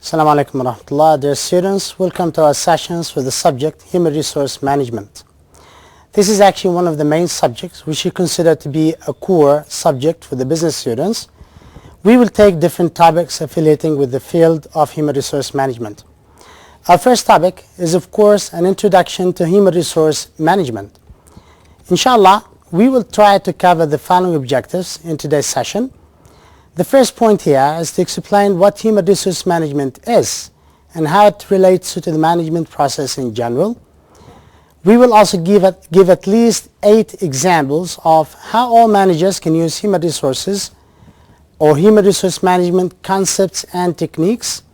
Assalamu alaikum wa rahmatullah. Dear students, welcome to our sessions with the subject Human Resource Management. This is actually one of the main subjects which we consider to be a core subject for the business students. We will take different topics affiliating with the field of Human Resource Management. Our first topic is of course an introduction to Human Resource Management. Inshallah, we will try to cover the following objectives in today's session. The first point here is to explain what human resource management is and how it relates to the management process in general. We will also give at least 8 examples of how all managers can use human resources or human resource management concepts and techniques,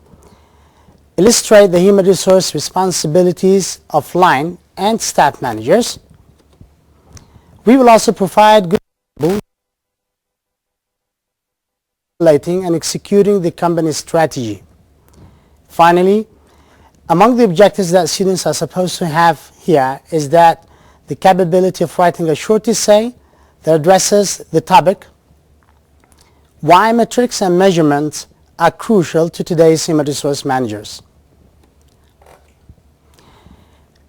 illustrate the human resource responsibilities of line and staff managers. We will also provide good examples and executing the company's strategy. Finally, among the objectives that students are supposed to have here is that the capability of writing a short essay that addresses the topic why metrics and measurements are crucial to today's human resource managers.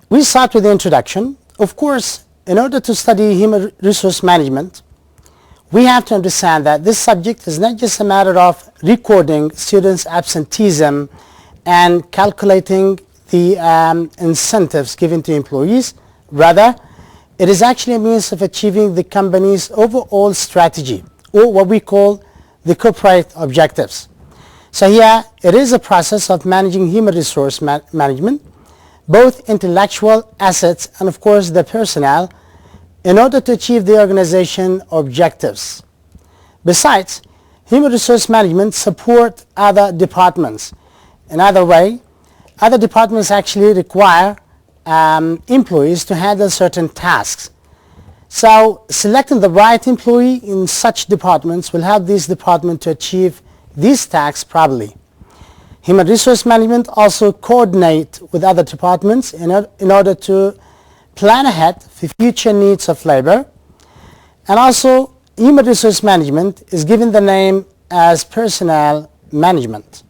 We start with the introduction. Of course, in order to study human resource management, we have to understand that this subject is not just a matter of recording students' absenteeism and calculating the incentives given to employees. Rather, it is actually a means of achieving the company's overall strategy, or what we call the corporate objectives. So here, it is a process of managing human resource management, both intellectual assets and of course the personnel, in order to achieve the organization objectives. Besides, human resource management support other departments. In other way, other departments actually require employees to handle certain tasks. So selecting the right employee in such departments will help these departments to achieve these tasks properly. Human resource management also coordinate with other departments in order to plan ahead for future needs of labor. And also, human resource management is given the name as personnel management.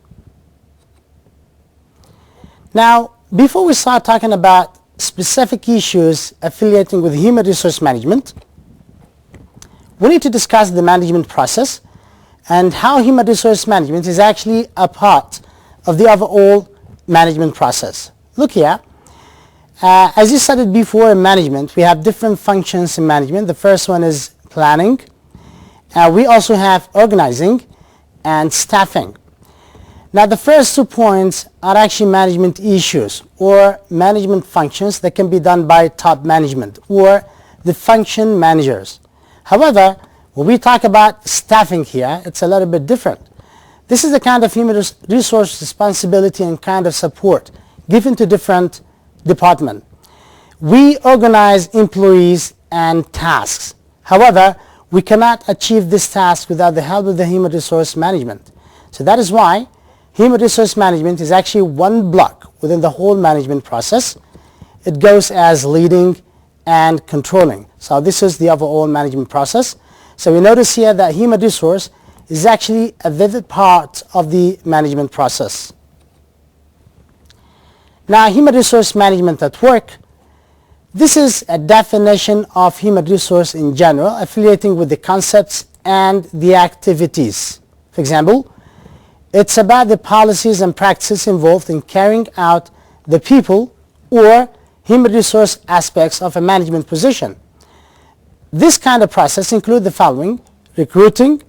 Now, before we start talking about specific issues affiliating with human resource management, we need to discuss the management process and how human resource management is actually a part of the overall management process. Look here. As you studied before in management, we have different functions in management. The first one is planning. We also have organizing and staffing. Now the first 2 points are actually management issues or management functions that can be done by top management or the function managers. However, when we talk about staffing here, it's a little bit different. This is the kind of human resource responsibility and kind of support given to different department. We organize employees and tasks. However, we cannot achieve this task without the help of the human resource management. So that is why human resource management is actually one block within the whole management process. It goes as leading and controlling. So this is the overall management process. So we notice here that human resource is actually a vivid part of the management process. Now, human resource management at work, this is a definition of human resource in general, affiliating with the concepts and the activities. For example, it's about the policies and practices involved in carrying out the people or human resource aspects of a management position. This kind of process includes the following: recruiting,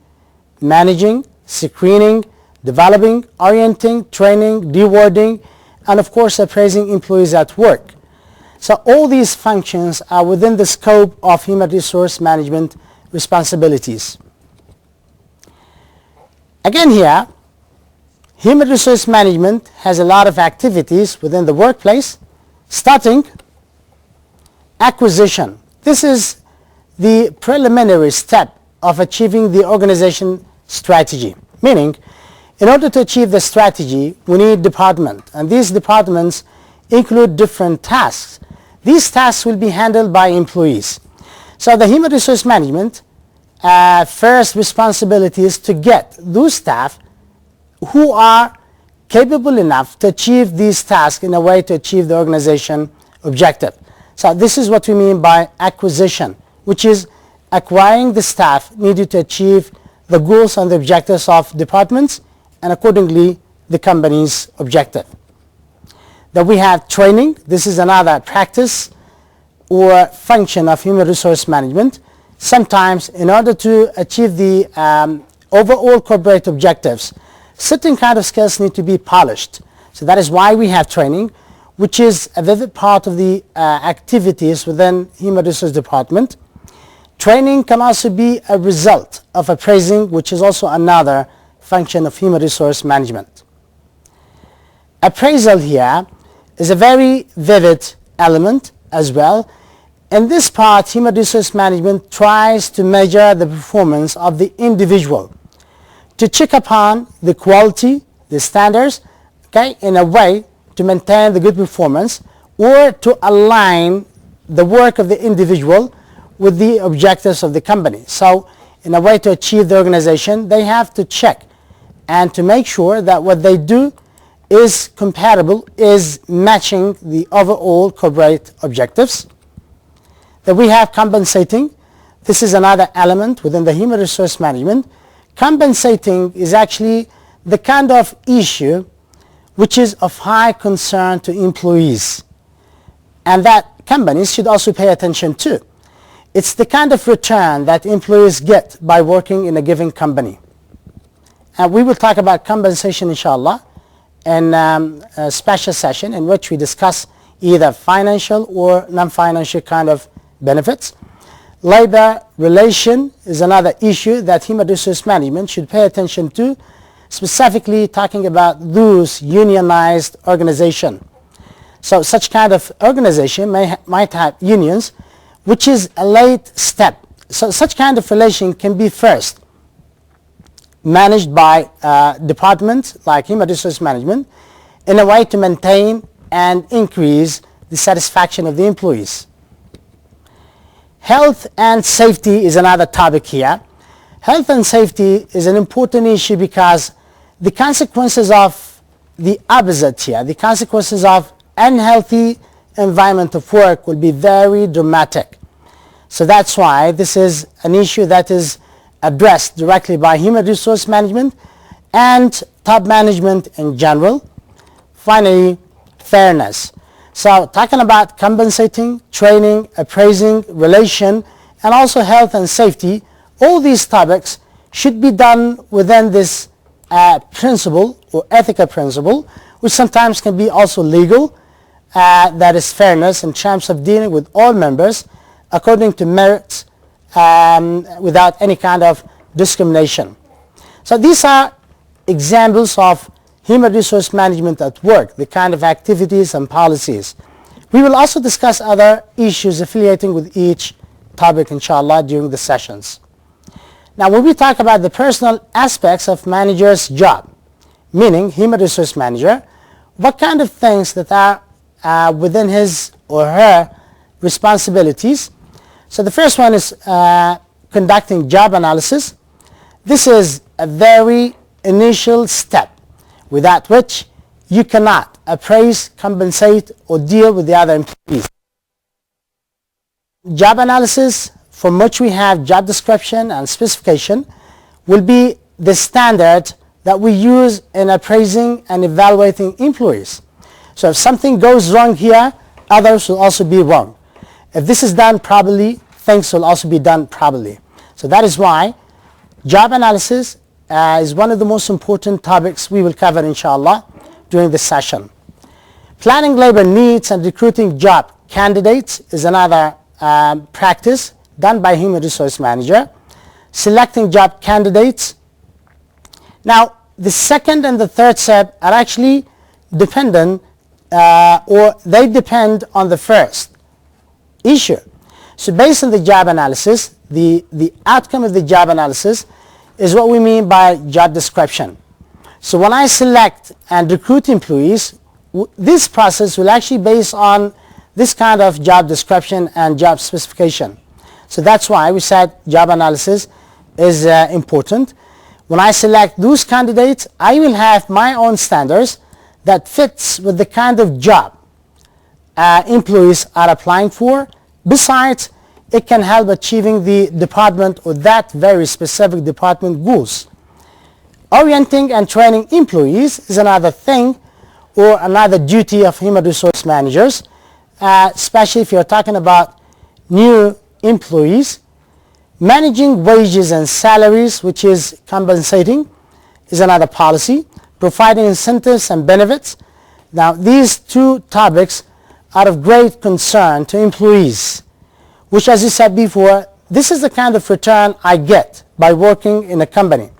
managing, screening, developing, orienting, training, rewarding, and of course appraising employees at work. So all these functions are within the scope of human resource management responsibilities. Again here, human resource management has a lot of activities within the workplace, starting acquisition. This is the preliminary step of achieving the organization strategy, meaning in order to achieve the strategy, we need department, and these departments include different tasks. These tasks will be handled by employees. So the human resource management first responsibility is to get those staff who are capable enough to achieve these tasks in a way to achieve the organization objective. So this is what we mean by acquisition, which is acquiring the staff needed to achieve the goals and the objectives of departments and accordingly the company's objective. Then we have training. This is another practice or function of human resource management. Sometimes in order to achieve the overall corporate objectives, certain kind of skills need to be polished. So that is why we have training, which is a vivid part of the activities within human resource department. Training can also be a result of appraising, which is also another function of human resource management. Appraisal here is a very vivid element as well. In this part, human resource management tries to measure the performance of the individual to check upon the quality, the standards, okay, in a way to maintain the good performance or to align the work of the individual with the objectives of the company. So in a way to achieve the organization, they have to check and to make sure that what they do is compatible, is matching the overall corporate objectives. Then we have compensating. This is another element within the human resource management. Compensating is actually the kind of issue which is of high concern to employees and that companies should also pay attention to. It's the kind of return that employees get by working in a given company. And we will talk about compensation inshallah in a special session in which we discuss either financial or non-financial kind of benefits. Labor relation is another issue that human resource management should pay attention to, specifically talking about those unionized organization. So such kind of organization might have unions, which is a late step. So such kind of relation can be first managed by departments like human resource management in a way to maintain and increase the satisfaction of the employees. Health and safety is another topic here. Health and safety is an important issue because the consequences of the opposite here, the consequences of unhealthy environment of work will be very dramatic. So that's why this is an issue that is addressed directly by human resource management and top management in general. Finally, fairness. So talking about compensating, training, appraising, relation, and also health and safety, all these topics should be done within this principle or ethical principle, which sometimes can be also legal, that is fairness in terms of dealing with all members according to merit without any kind of discrimination. So these are examples of human resource management at work, the kind of activities and policies. We will also discuss other issues affiliating with each topic inshallah during the sessions. Now when we talk about the personal aspects of manager's job, meaning human resource manager, what kind of things that are within his or her responsibilities. So the first one is conducting job analysis. This is a very initial step without which you cannot appraise, compensate, or deal with the other employees. Job analysis, from which we have job description and specification, will be the standard that we use in appraising and evaluating employees. So if something goes wrong here, others will also be wrong. If this is done properly, things will also be done properly. So that is why job analysis is one of the most important topics we will cover inshallah during this session. Planning labor needs and recruiting job candidates is another practice done by human resource manager. Selecting job candidates. Now the second and the third step are actually dependent or they depend on the first issue. So based on the job analysis, the outcome of the job analysis is what we mean by job description. So when I select and recruit employees, this process will actually based on this kind of job description and job specification. So that's why we said job analysis is important. When I select those candidates, I will have my own standards that fits with the kind of job employees are applying for. Besides, it can help achieving the department or that very specific department goals. Orienting and training employees is another thing or another duty of human resource managers, especially if you're talking about new employees. Managing wages and salaries, which is compensating, is another policy. Providing incentives and benefits. Now, these two topics are of great concern to employees, which, as you said before, this is the kind of return I get by working in a company.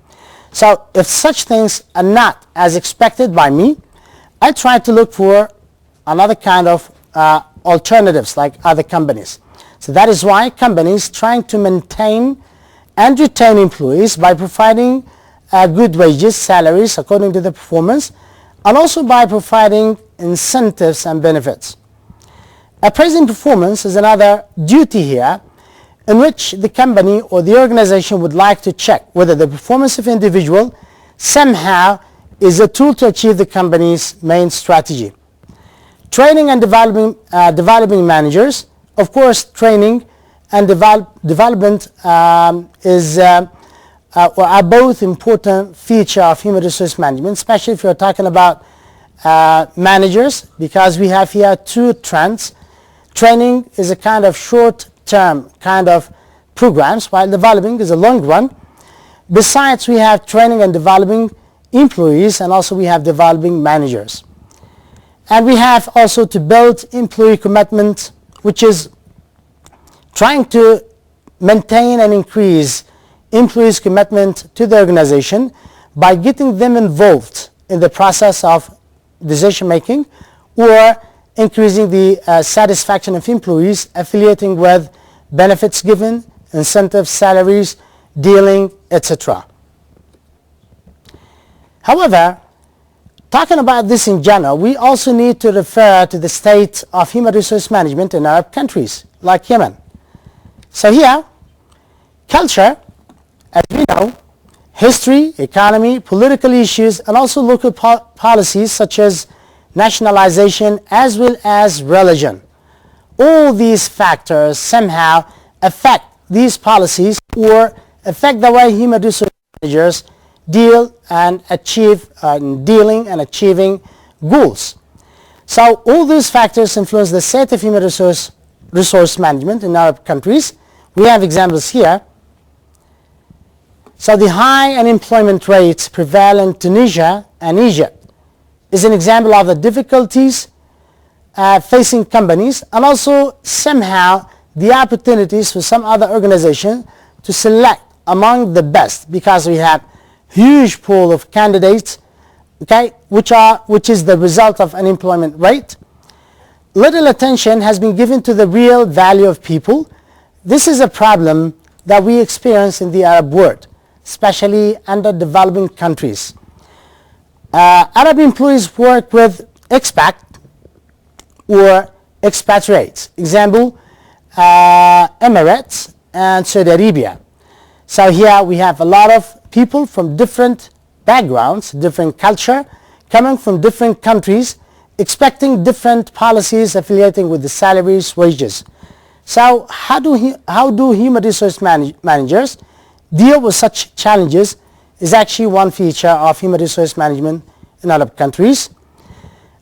So if such things are not as expected by me, I try to look for another kind of alternatives like other companies. So that is why companies trying to maintain and retain employees by providing good wages, salaries according to the performance, and also by providing incentives and benefits. Appraising performance is another duty here in which the company or the organization would like to check whether the performance of individual somehow is a tool to achieve the company's main strategy. Training and developing managers. Of course, training and development are both important feature of human resource management, especially if you're talking about managers, because we have here two trends. Training is a kind of short-term kind of programs, while developing is a long run. Besides, we have training and developing employees, and also we have developing managers. And we have also to build employee commitment, which is trying to maintain and increase employees' commitment to the organization by getting them involved in the process of decision making, or increasing the satisfaction of employees affiliating with benefits given, incentives, salaries, dealing, etc. However, talking about this in general, we also need to refer to the state of human resource management in Arab countries like Yemen. So here, culture, as we know, history, economy, political issues, and also local policies such as nationalization as well as religion. All these factors somehow affect these policies or affect the way human resource managers deal and achieve dealing and achieving goals. So all these factors influence the state of human resource management in Arab countries. We have examples here. So the high unemployment rates prevail in Tunisia and Egypt is an example of the difficulties facing companies, and also somehow the opportunities for some other organization to select among the best, because we have huge pool of candidates, okay, which is the result of unemployment rate. Little attention has been given to the real value of people. This is a problem that we experience in the Arab world, especially under developing countries. Arab employees work with expat or expatriates. Example, Emirates and Saudi Arabia. So here we have a lot of people from different backgrounds, different culture, coming from different countries, expecting different policies affiliating with the salaries, wages. So how do human resource managers deal with such challenges is actually one feature of human resource management in Arab countries.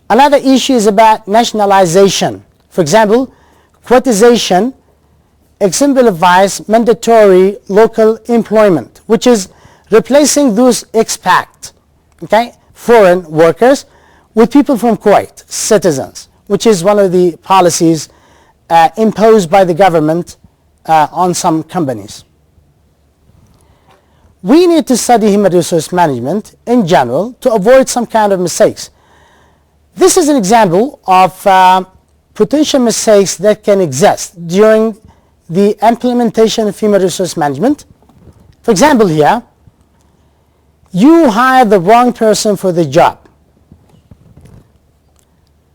Another issue is about nationalization. For example, quotization exemplifies mandatory local employment, which is replacing those expat, okay, foreign workers with people from Kuwait, citizens, which is one of the policies imposed by the government on some companies. We need to study human resource management in general to avoid some kind of mistakes. This is an example of potential mistakes that can exist during the implementation of human resource management. For example here, you hire the wrong person for the job.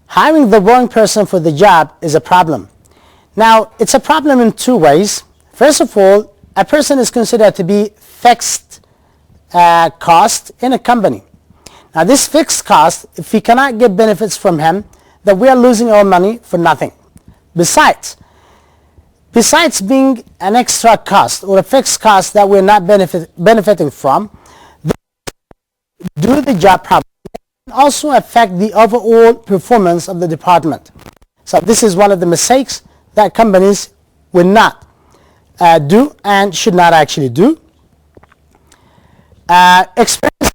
Hiring the wrong person for the job is a problem. Now, it's a problem in two ways. First of all, a person is considered to be fixed cost in a company. Now this fixed cost, if we cannot get benefits from him, then we are losing our money for nothing. Besides being an extra cost or a fixed cost that we're not benefiting from, do the job properly and also affect the overall performance of the department. So this is one of the mistakes that companies will not do and should not actually do. Experience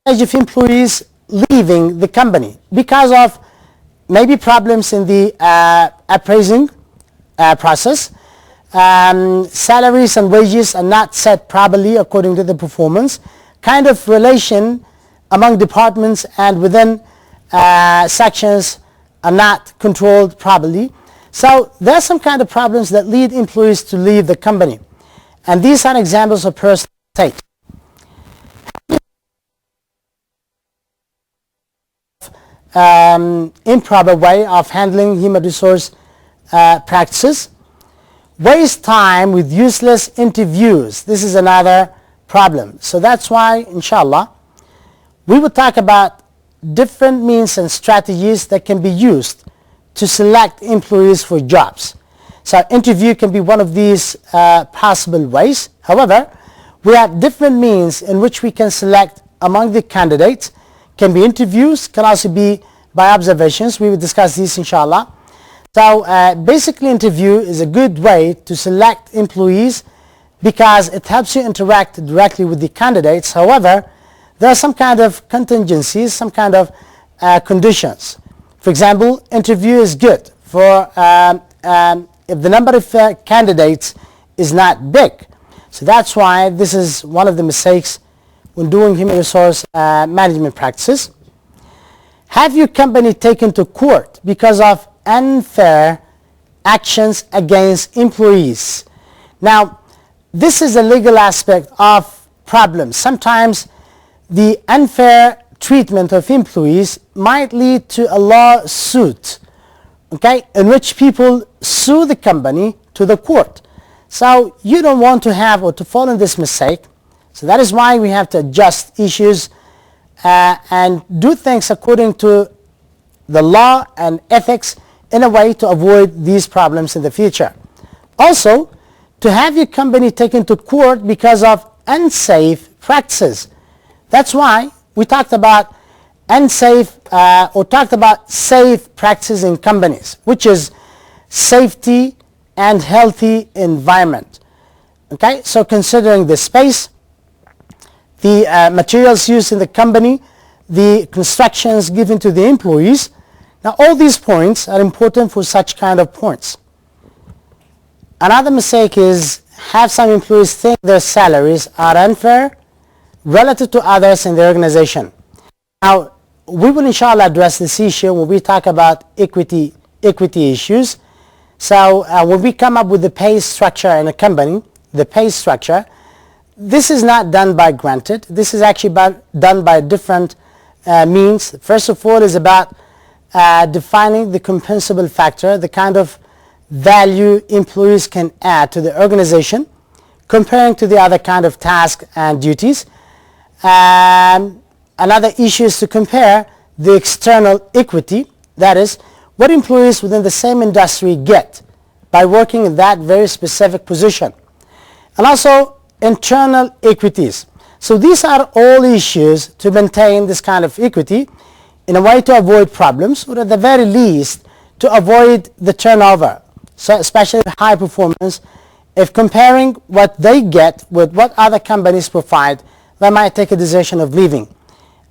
of employees leaving the company because of maybe problems in the appraising process. Salaries and wages are not set properly according to the performance. Kind of relation among departments and within sections are not controlled properly. So there are some kind of problems that lead employees to leave the company. And these are examples of personal mistakes. Improper way of handling human resource practices. Waste time with useless interviews. This is another problem. So that's why, inshallah, we will talk about different means and strategies that can be used to select employees for jobs. So interview can be one of these possible ways. However, we have different means in which we can select among the candidates. Can be interviews, can also be by observations. We will discuss this inshallah. So basically interview is a good way to select employees because it helps you interact directly with the candidates. However, there are some kind of contingencies, some kind of conditions. For example, interview is good for if the number of candidates is not big. So that's why this is one of the mistakes when doing human resource management practices. Have your company taken to court because of unfair actions against employees? Now, this is a legal aspect of problems. Sometimes the unfair treatment of employees might lead to a lawsuit, okay, in which people sue the company to the court. So you don't want to have or to fall in this mistake. So that is why we have to adjust issues and do things according to the law and ethics in a way to avoid these problems in the future. Also, to have your company taken to court because of unsafe practices. That's why we talked about unsafe or talked about safe practices in companies, which is safety and healthy environment. Okay, so considering the space, the materials used in the company, the instructions given to the employees. Now all these points are important for such kind of points. Another mistake is have some employees think their salaries are unfair relative to others in the organization. Now we will inshallah address this issue when we talk about equity issues. So when we come up with the pay structure in a company, the pay structure, this is not done by granted. This is actually done by different means. First of all is about defining the compensable factor, the kind of value employees can add to the organization, comparing to the other kind of tasks and duties. Another issue is to compare the external equity, that is, what employees within the same industry get by working in that very specific position. And also internal equities. So these are all issues to maintain this kind of equity in a way to avoid problems, or at the very least to avoid the turnover. So especially high performance, if comparing what they get with what other companies provide, they might take a decision of leaving.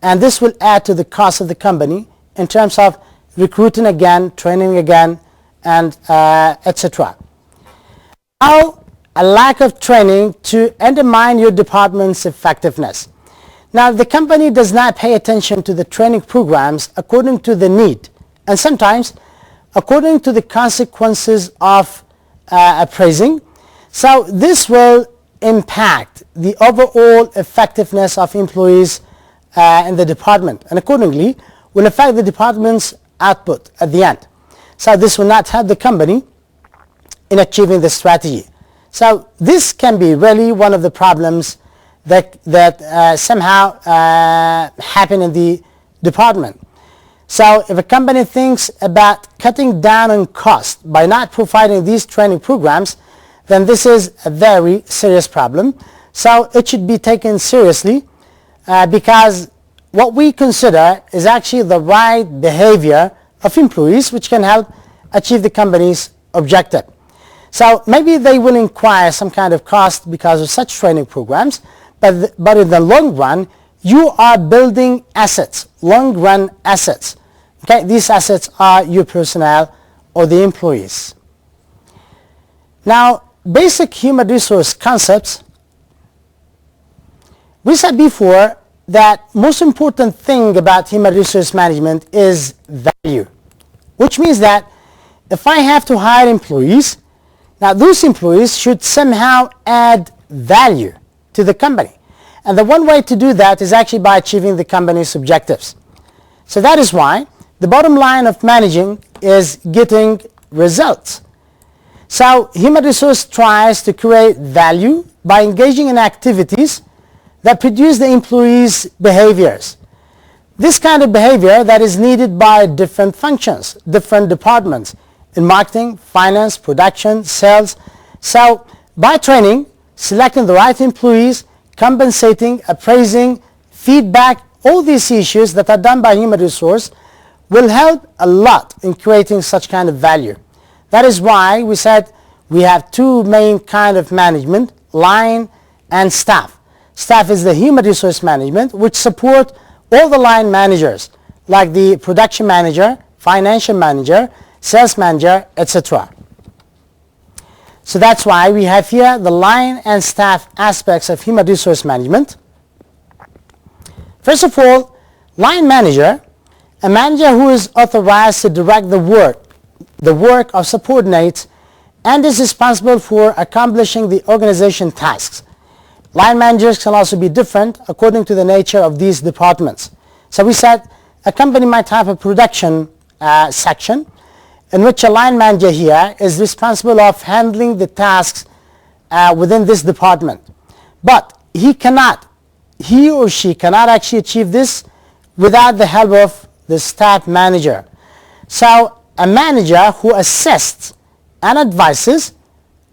And this will add to the cost of the company in terms of recruiting again, training again, and etc. Now, a lack of training to undermine your department's effectiveness. Now, the company does not pay attention to the training programs according to the need, and sometimes according to the consequences of appraising. So this will impact the overall effectiveness of employees in the department, and accordingly will affect the department's output at the end. So this will not help the company in achieving the strategy. So this can be really one of the problems that somehow happen in the department. So if a company thinks about cutting down on cost by not providing these training programs, then this is a very serious problem. So it should be taken seriously because what we consider is actually the right behavior of employees which can help achieve the company's objective. So maybe they will inquire some kind of cost because of such training programs, but in the long run, you are building assets, long run assets. Okay, these assets are your personnel or the employees. Now, basic human resource concepts. We said before that most important thing about human resource management is value, which means that if I have to hire employees, now those employees should somehow add value to the company. And the one way to do that is actually by achieving the company's objectives. So that is why the bottom line of managing is getting results. So human resource tries to create value by engaging in activities that produce the employees' behaviors. This kind of behavior that is needed by different functions, different departments in marketing, finance, production, sales. So by training, selecting the right employees, compensating, appraising, feedback, all these issues that are done by human resource will help a lot in creating such kind of value. That is why we said we have two main kind of management, line and staff. Staff is the human resource management which support all the line managers like the production manager, financial manager, sales manager, etc. So that's why we have here the line and staff aspects of human resource management. First of all, line manager, a manager who is authorized to direct the work of subordinates and is responsible for accomplishing the organization tasks. Line managers can also be different according to the nature of these departments. So we said a company might have a production section in which a line manager here is responsible of handling the tasks within this department. But he or she cannot actually achieve this without the help of the staff manager. So a manager who assists and advises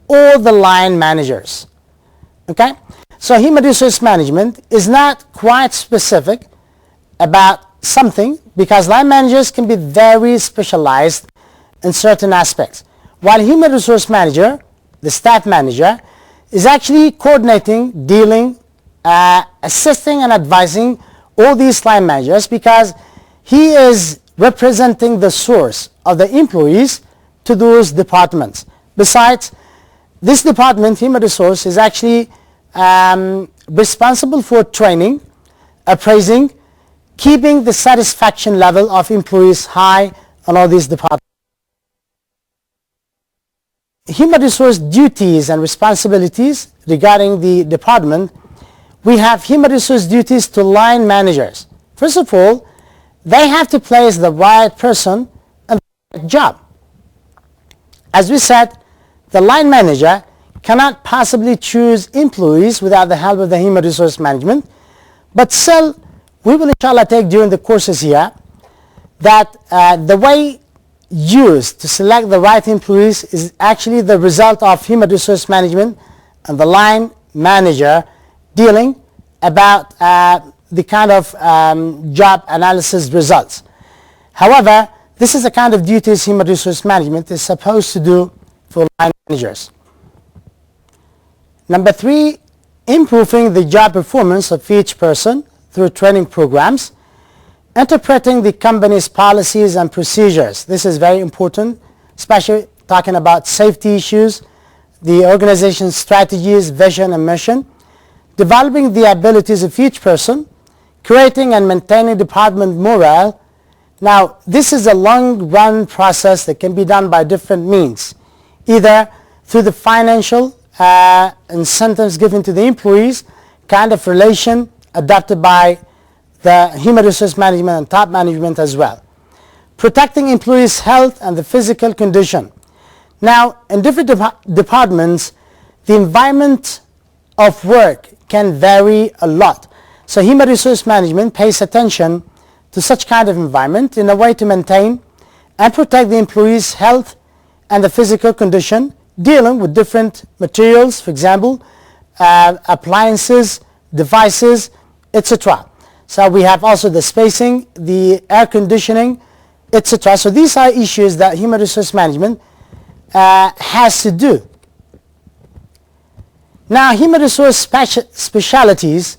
all the line managers. Okay? So human resource management is not quite specific about something because line managers can be very specialized in certain aspects. While human resource manager, the staff manager, is actually coordinating, dealing, assisting and advising all these line managers because he is representing the source of the employees to those departments. Besides, this department, human resource, is actually responsible for training, appraising, keeping the satisfaction level of employees high on all these departments. Human resource duties and responsibilities regarding the department, we have human resource duties to line managers. First of all, they have to place the right person in the right job. As we said, the line manager cannot possibly choose employees without the help of the human resource management, but still we will inshallah take during the courses here that the way used to select the right employees is actually the result of human resource management and the line manager dealing about the kind of job analysis results. However, this is the kind of duties human resource management is supposed to do for line managers. Number 3, improving the job performance of each person through training programs. Interpreting the company's policies and procedures. This is very important, especially talking about safety issues, the organization's strategies, vision and mission. Developing the abilities of each person, creating and maintaining department morale. Now, this is a long-run process that can be done by different means, either through the financial incentives given to the employees, kind of relation adopted by the human resource management and top management as well. Protecting employees' health and the physical condition. Now, in different departments, the environment of work can vary a lot. So human resource management pays attention to such kind of environment in a way to maintain and protect the employee's health and the physical condition, dealing with different materials, for example, appliances, devices, etc. So we have also the spacing, the air conditioning, etc. So these are issues that human resource management has to do. Now, human resource specialities,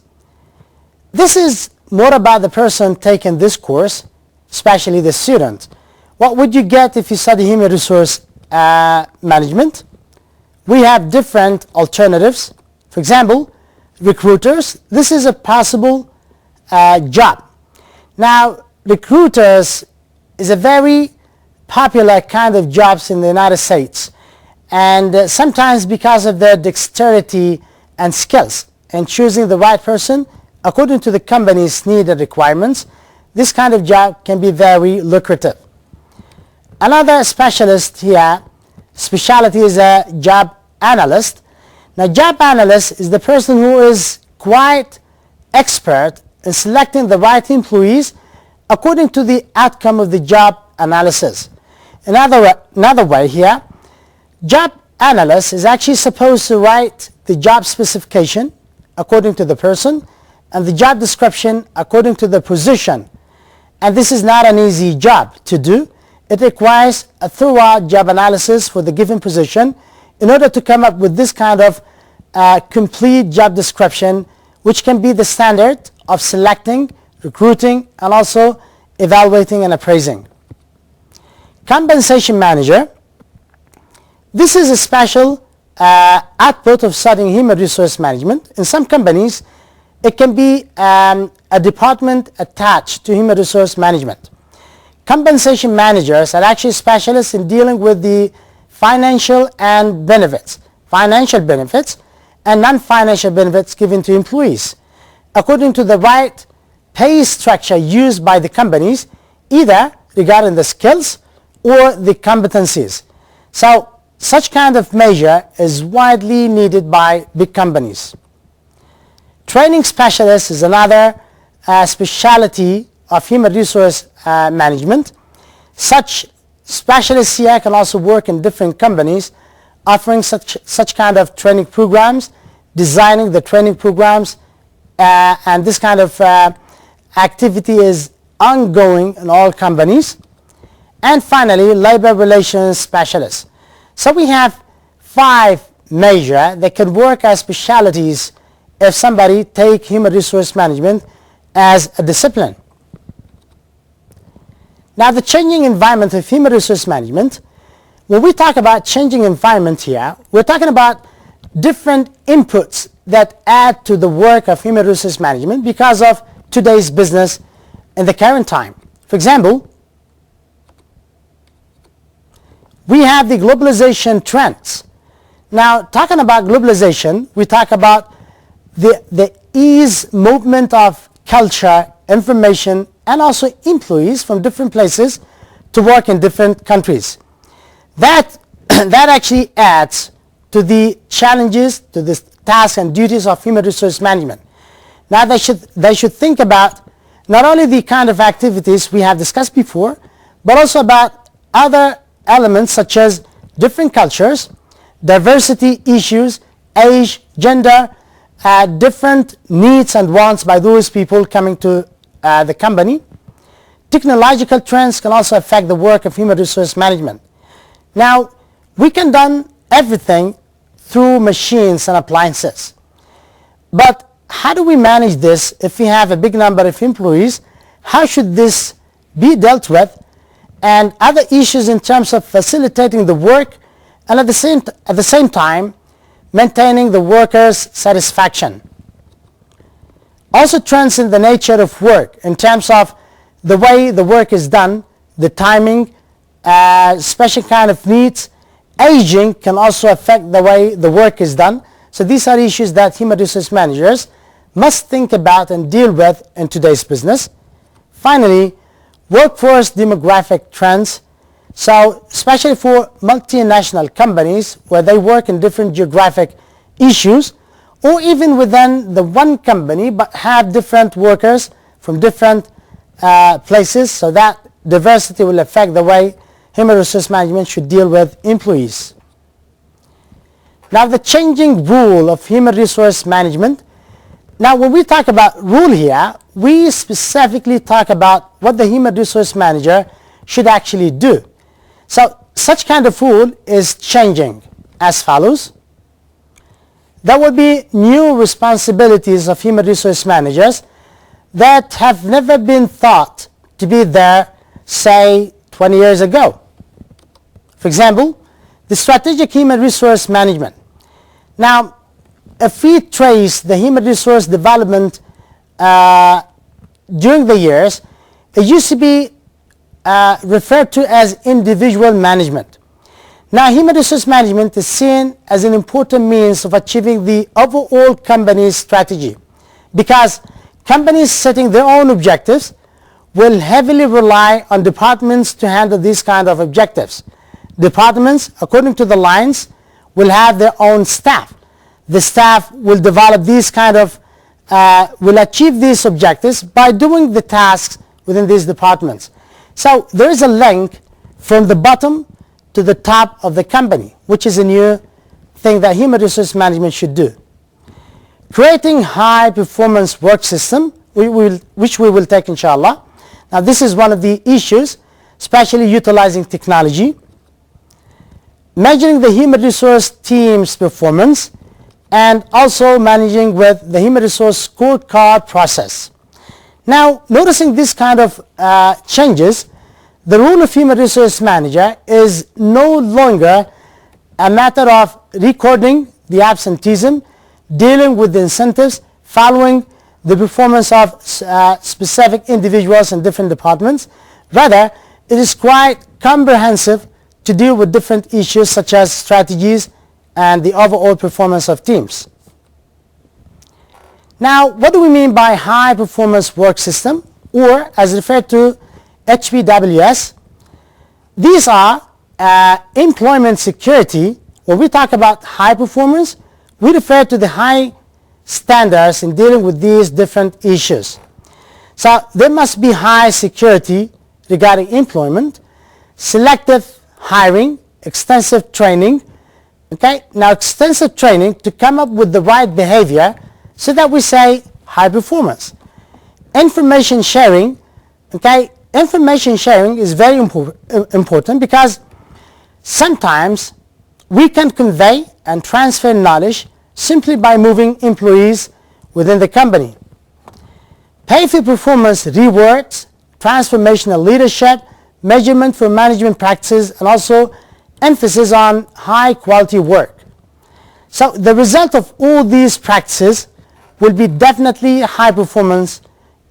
this is more about the person taking this course, especially the student. What would you get if you study human resource management? We have different alternatives. For example, recruiters. This is a possible job. Now, recruiters is a very popular kind of jobs in the United States, and sometimes because of their dexterity and skills in choosing the right person according to the company's need and requirements, this kind of job can be very lucrative. Another specialist here, specialty, is a job analyst. Now, job analyst is the person who is quite expert in selecting the right employees according to the outcome of the job analysis. Another way here, job analyst is actually supposed to write the job specification according to the person and the job description according to the position. And this is not an easy job to do. It requires a thorough job analysis for the given position in order to come up with this kind of complete job description, which can be the standard of selecting, recruiting, and also evaluating and appraising. Compensation manager. This is a special output of studying human resource management. In some companies, it can be a department attached to human resource management. Compensation managers are actually specialists in dealing with the financial benefits and non-financial benefits given to employees according to the right pay structure used by the companies, either regarding the skills or the competencies. So such kind of measure is widely needed by big companies. Training specialist is another specialty of human resource management. Such specialists here can also work in different companies offering such kind of training programs, designing the training programs, and this kind of activity is ongoing in all companies. And finally, labor relations specialists. So we have 5 major that can work as specialities if somebody take human resource management as a discipline. Now, the changing environment of human resource management, when we talk about changing environment here, we're talking about different inputs that add to the work of human resource management because of today's business in the current time. For example, we have the globalization trends. Now, talking about globalization, we talk about the ease movement of culture, information, and also employees from different places to work in different countries. That actually adds to the challenges, to the tasks and duties of human resource management. Now they should think about not only the kind of activities we have discussed before, but also about other elements such as different cultures, diversity issues, age, gender, different needs and wants by those people coming to the company. Technological trends can also affect the work of human resource management. Now, we can do everything through machines and appliances. But how do we manage this if we have a big number of employees? How should this be dealt with? And other issues in terms of facilitating the work and at the same time maintaining the workers' satisfaction. Also trends in the nature of work in terms of the way the work is done, the timing, special kind of needs. Aging can also affect the way the work is done. So these are issues that human resource managers must think about and deal with in today's business. Finally, workforce demographic trends. So especially for multinational companies where they work in different geographic issues, or even within the one company but have different workers from different places, so that diversity will affect the way human resource management should deal with employees. Now, the changing rule of human resource management. Now, when we talk about rule here, we specifically talk about what the human resource manager should actually do. So, such kind of rule is changing as follows. There will be new responsibilities of human resource managers that have never been thought to be there, say, 20 years ago. For example, the strategic human resource management. Now, if we trace the human resource development during the years, it used to be referred to as individual management. Now, human resource management is seen as an important means of achieving the overall company's strategy, because companies setting their own objectives will heavily rely on departments to handle these kind of objectives. Departments, according to the lines, will have their own staff. The staff will develop these kind of, will achieve these objectives by doing the tasks within these departments. So there is a link from the bottom to the top of the company, which is a new thing that human resource management should do. Creating high performance work system, which we will take inshallah. Now, this is one of the issues, especially utilizing technology. Measuring the human resource team's performance, and also managing with the human resource scorecard process. Now, noticing this kind of changes, the role of human resource manager is no longer a matter of recording the absenteeism, dealing with the incentives, following the performance of specific individuals in different departments. Rather, it is quite comprehensive to deal with different issues such as strategies and the overall performance of teams. Now, what do we mean by high performance work system, or as referred to HPWS? These are employment security. When we talk about high performance, we refer to the high standards in dealing with these different issues. So there must be high security regarding employment, selective hiring, extensive training. Okay, now extensive training to come up with the right behavior, so that we say high performance. Information sharing. Okay, information sharing is very important, because sometimes we can convey and transfer knowledge simply by moving employees within the company. Pay for performance rewards, transformational leadership, measurement for management practices, and also emphasis on high quality work. So the result of all these practices will be definitely high performance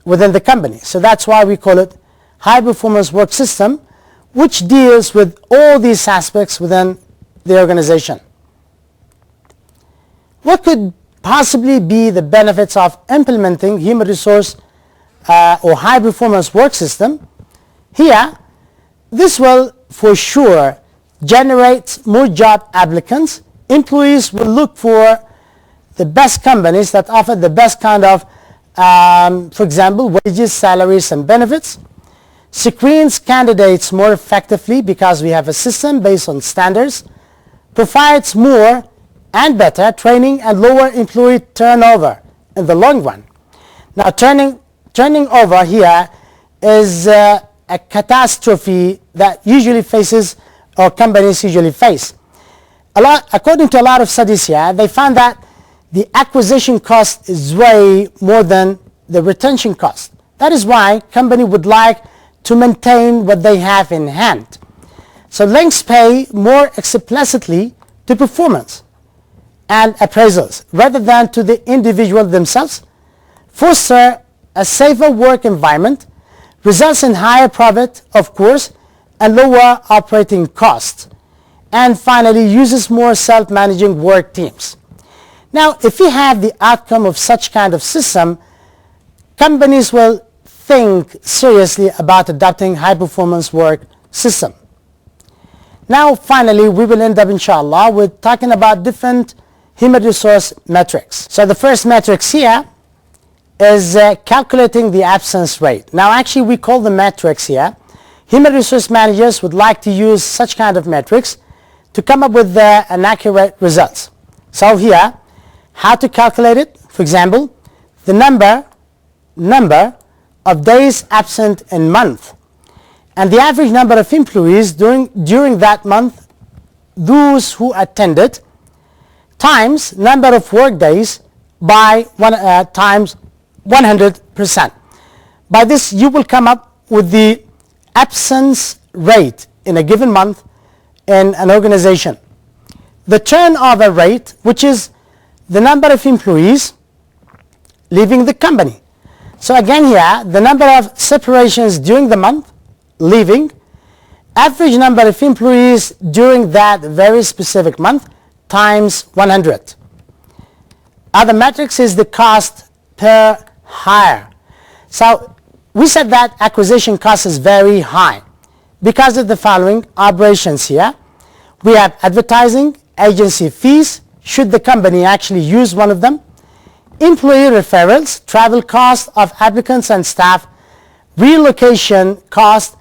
within the company. So that's why we call it high performance work system, which deals with all these aspects within the organization. What could possibly be the benefits of implementing human resource or high performance work system? Here, this will for sure generate more job applicants. Employees will look for the best companies that offer the best kind of, for example, wages, salaries, and benefits. Screens candidates more effectively because we have a system based on standards. Provides more and better training and lower employee turnover in the long run. Now, turning over here is a catastrophe that usually faces, or companies usually face. According to a lot of studies here, they found that the acquisition cost is way more than the retention cost. That is why company would like to maintain what they have in hand. So links pay more explicitly to performance and appraisals rather than to the individual themselves, foster a safer work environment, results in higher profit, of course, and lower operating costs, and finally uses more self-managing work teams. Now, if we have the outcome of such kind of system, companies will think seriously about adopting high-performance work system. Now, finally, we will end up, inshallah, with talking about different human resource metrics. So the first metrics here is calculating the absence rate. Now actually we call the metrics here. Human resource managers would like to use such kind of metrics to come up with an accurate results. So here, how to calculate it? For example, the number of days absent in month and the average number of employees during that month, those who attended, times number of work days by times 100%. By this you will come up with the absence rate in a given month in an organization. The turnover rate, which is the number of employees leaving the company. So again here, the number of separations during the month, leaving, average number of employees during that very specific month, times 100. Other metrics is the cost per hire. So we said that acquisition cost is very high because of the following operations here. We have advertising, agency fees, should the company actually use one of them, employee referrals, travel cost of applicants and staff, relocation cost,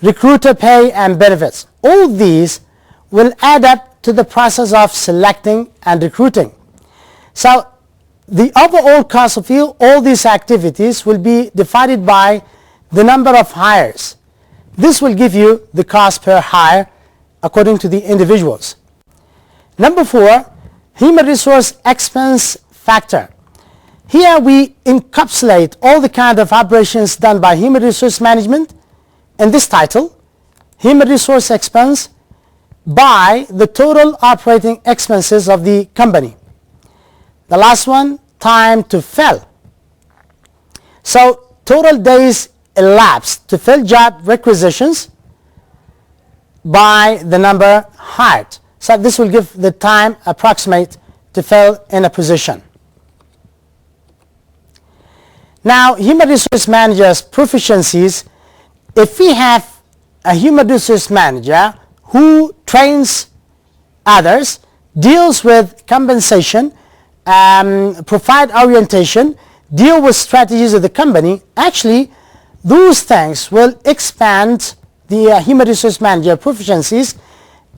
recruiter pay and benefits. All these will add up to the process of selecting and recruiting. So the overall cost of all these activities will be divided by the number of hires. This will give you the cost per hire according to the individuals. Number 4, human resource expense factor. Here we encapsulate all the kind of operations done by human resource management in this title, human resource expense, by the total operating expenses of the company. The last one, time to fill. So total days elapsed to fill job requisitions by the number hired. So this will give the time approximate to fill in a position. Now human resource managers' proficiencies, if we have a human resource manager who trains others, deals with compensation, provide orientation, deal with strategies of the company, actually those things will expand the human resource manager proficiencies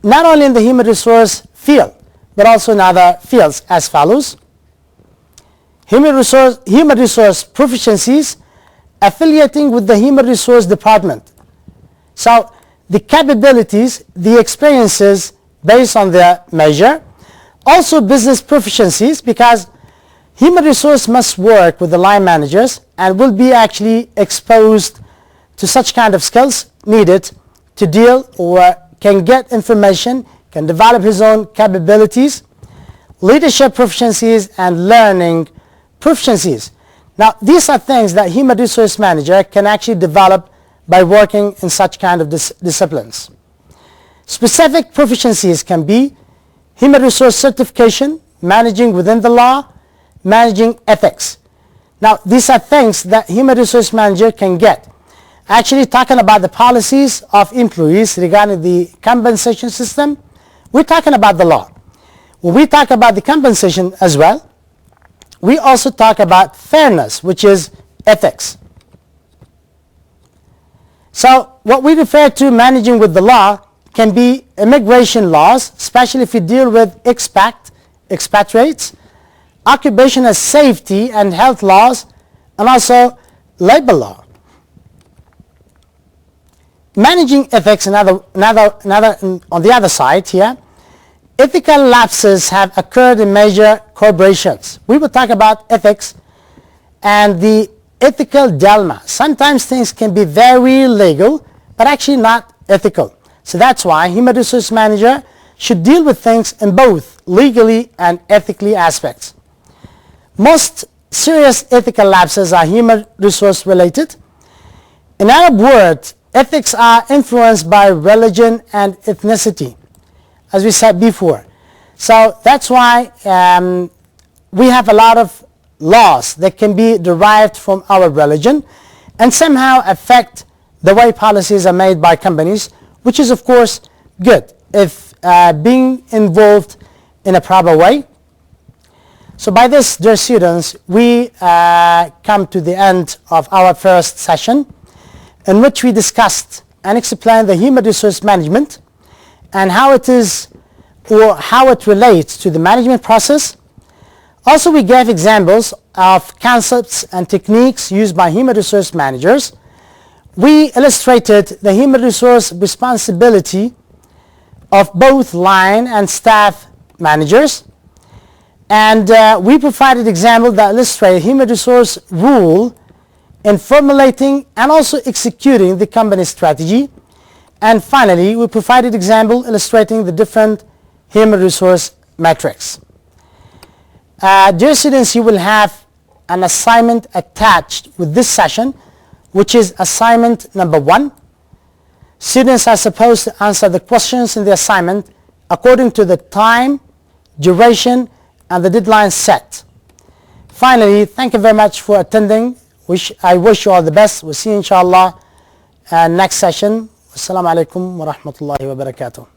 not only in the human resource field but also in other fields as follows. Human resource proficiencies affiliating with the human resource department. So the capabilities, the experiences based on the measure. Also business proficiencies, because human resource must work with the line managers and will be actually exposed to such kind of skills needed to deal or can get information, can develop his own capabilities, leadership proficiencies and learning proficiencies. Now these are things that human resource manager can actually develop by working in such kind of disciplines. Specific proficiencies can be human resource certification, managing within the law, managing ethics. Now these are things that human resource manager can get. Actually talking about the policies of employees regarding the compensation system, we're talking about the law. When we talk about the compensation as well, we also talk about fairness, which is ethics. So what we refer to managing with the law can be immigration laws, especially if you deal with expatriates, occupational safety and health laws, and also labor law. Managing ethics, another on the other side here, ethical lapses have occurred in major corporations. We will talk about ethics and the ethical dilemma. Sometimes things can be very legal, but actually not ethical. So that's why human resource manager should deal with things in both legally and ethically aspects. Most serious ethical lapses are human resource related. In Arab world, ethics are influenced by religion and ethnicity, as we said before. So that's why we have a lot of laws that can be derived from our religion and somehow affect the way policies are made by companies, which is of course good if being involved in a proper way. So by this, dear students, we come to the end of our first session, in which we discussed and explained the human resource management and how it is, or how it relates to the management process. Also, we gave examples of concepts and techniques used by human resource managers. We illustrated the human resource responsibility of both line and staff managers. And we provided examples that illustrate human resource role in formulating and also executing the company strategy. And finally, we provided example illustrating the different human resource metrics. Dear students, you will have an assignment attached with this session, which is assignment number 1. Students are supposed to answer the questions in the assignment according to the time, duration, and the deadline set. Finally, thank you very much for attending. I wish you all the best. We'll see you inshallah next session. Assalamu alaikum wa rahmatullahi wa barakatuh.